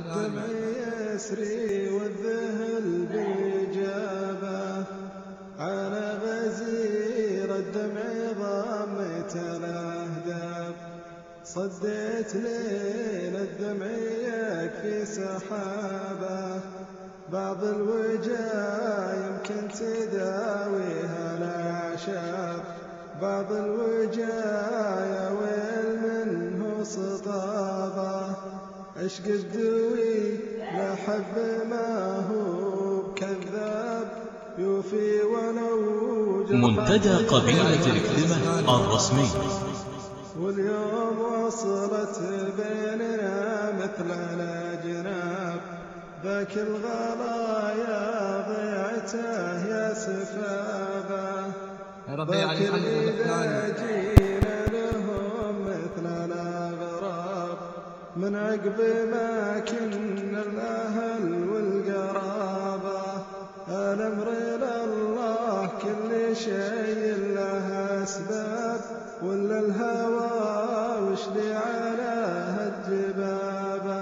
الدمع يسري والذهل بإجابة على غزير الدمع ضمت الأهداف. صديت ليل الدمع يكفي سحابة، بعض الوجا يمكن تداويها الأعشاب، بعض الوجا يا ويل منه سطابة. عشق الدوي لا حب ما هو كذاب، يوفي ولو منتدى قبيلة الكلمة الرسمي. واليوم وصلت بيننا مثل الأجناب، ذاك الغلايا ضيعته يا سفابة. ذاك إذا جينا لهم مثل الأغراب، من عقب ما كنا الأهل والقرابة. الأمر لله كل شيء له أسباب، ولا الهوى وش لي على هالجبابة.